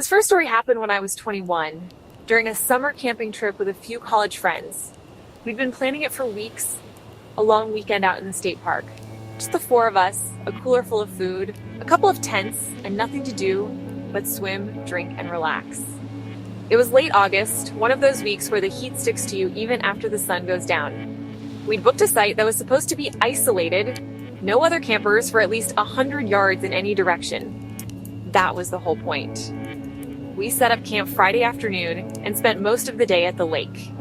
This first story happened when I was 21, during a summer camping trip with a few college friends. We'd been planning it for weeks, a long weekend out in the state park. Just the four of us, a cooler full of food, a couple of tents, and nothing to do but swim, drink, and relax. It was late August, one of those weeks where the heat sticks to you even after the sun goes down. We'd booked a site that was supposed to be isolated, no other campers for at least 100 yards in any direction. That was the whole point. We set up camp Friday afternoon and spent most of the day at the lake.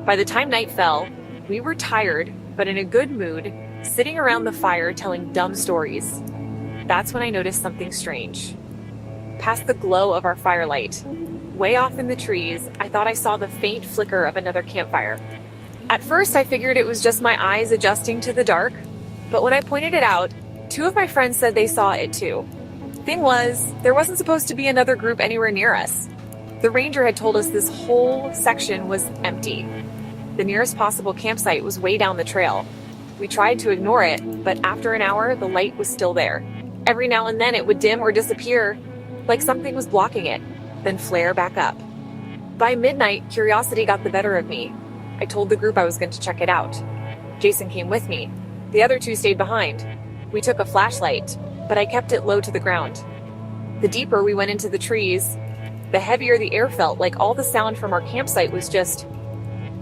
By the time night fell, we were tired, but in a good mood, sitting around the fire telling dumb stories. That's when I noticed something strange. Past the glow of our firelight, way off in the trees, I thought I saw the faint flicker of another campfire. At first, I figured it was just my eyes adjusting to the dark, but when I pointed it out, two of my friends said they saw it too. Thing was, there wasn't supposed to be another group anywhere near us. The ranger had told us this whole section was empty. The nearest possible campsite was way down the trail. We tried to ignore it, but after an hour, the light was still there. Every now and then it would dim or disappear, like something was blocking it, then flare back up. By midnight, curiosity got the better of me. I told the group I was going to check it out. Jason came with me. The other two stayed behind. We took a flashlight, but I kept it low to the ground. The deeper we went into the trees, the heavier the air felt, like all the sound from our campsite was just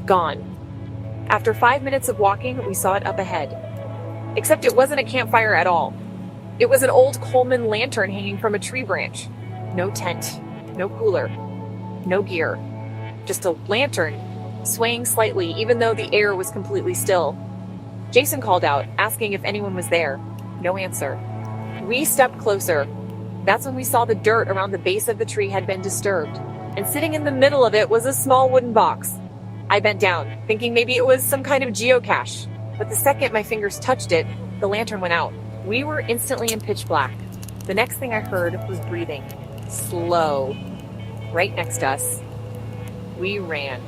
gone. After 5 minutes of walking, we saw it up ahead. Except it wasn't a campfire at all. It was an old Coleman lantern hanging from a tree branch. No tent, no cooler, no gear. Just a lantern, swaying slightly even though the air was completely still. Jason called out, asking if anyone was there. No answer. We stepped closer. That's when we saw the dirt around the base of the tree had been disturbed, and sitting in the middle of it was a small wooden box. I bent down, thinking maybe it was some kind of geocache, but the second my fingers touched it, the lantern went out. We were instantly in pitch black. The next thing I heard was breathing. Slow. Right next to us. We ran.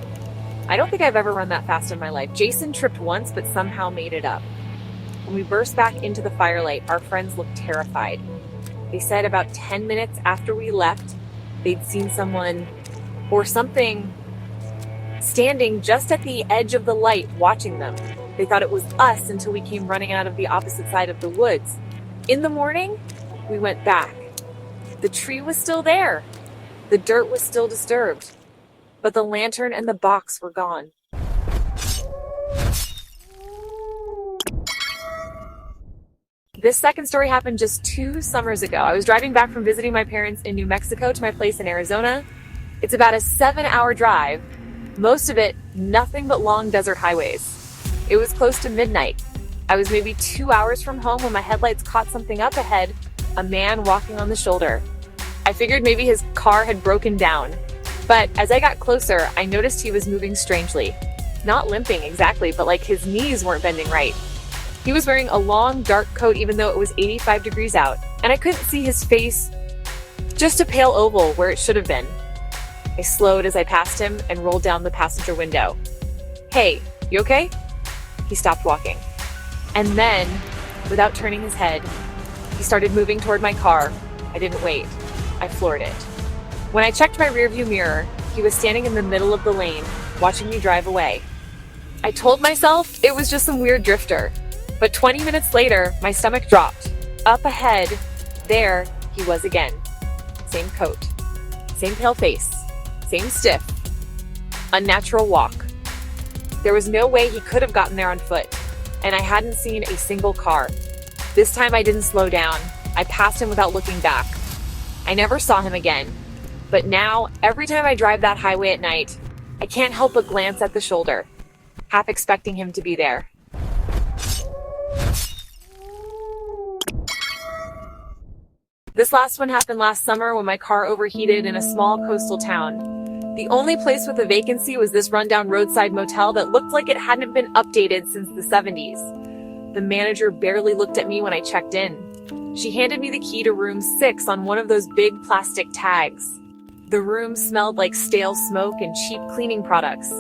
I don't think I've ever run that fast in my life. Jason tripped once, but somehow made it up. When we burst back into the firelight, our friends looked terrified. They said about 10 minutes after we left, they'd seen someone or something standing just at the edge of the light watching them. They thought it was us until we came running out of the opposite side of the woods. In the morning, we went back. The tree was still there. The dirt was still disturbed, but the lantern and the box were gone. This second story happened just 2 summers ago. I was driving back from visiting my parents in New Mexico to my place in Arizona. It's about a 7-hour drive, most of it nothing but long desert highways. It was close to midnight. I was maybe 2 hours from home when my headlights caught something up ahead, a man walking on the shoulder. I figured maybe his car had broken down, but as I got closer, I noticed he was moving strangely. Not limping exactly, but like his knees weren't bending right. He was wearing a long, dark coat even though it was 85 degrees out, and I couldn't see his face, just a pale oval where it should have been. I slowed as I passed him and rolled down the passenger window. "Hey, you okay?" He stopped walking. And then, without turning his head, he started moving toward my car. I didn't wait. I floored it. When I checked my rearview mirror, he was standing in the middle of the lane, watching me drive away. I told myself it was just some weird drifter. But 20 minutes later, my stomach dropped. Up ahead, there he was again. Same coat, same pale face, same stiff, unnatural walk. There was no way he could have gotten there on foot, and I hadn't seen a single car. This time I didn't slow down. I passed him without looking back. I never saw him again, but now, every time I drive that highway at night, I can't help but glance at the shoulder, half expecting him to be there. This last one happened last summer when my car overheated in a small coastal town. The only place with a vacancy was this rundown roadside motel that looked like it hadn't been updated since the 70s. The manager barely looked at me when I checked in. She handed me the key to room 6 on one of those big plastic tags. The room smelled like stale smoke and cheap cleaning products.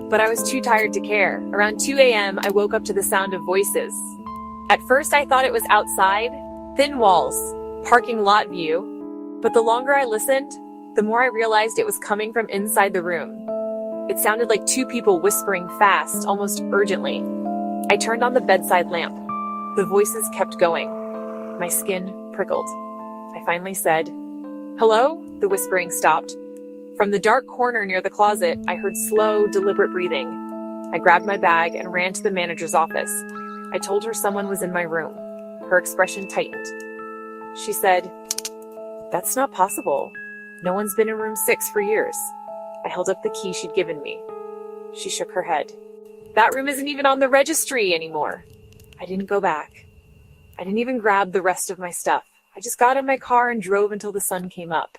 But I was too tired to care. Around 2 a.m., I woke up to the sound of voices. At first, I thought it was outside, thin walls, parking lot view, but the longer I listened, the more I realized it was coming from inside the room. It sounded like two people whispering fast, almost urgently. I turned on the bedside lamp. The voices kept going. My skin prickled. I finally said, "Hello?" The whispering stopped. From the dark corner near the closet, I heard slow, deliberate breathing. I grabbed my bag and ran to the manager's office. I told her someone was in my room. Her expression tightened. She said, "That's not possible. No one's been in room 6 for years." I held up the key she'd given me. She shook her head. "That room isn't even on the registry anymore." I didn't go back. I didn't even grab the rest of my stuff. I just got in my car and drove until the sun came up.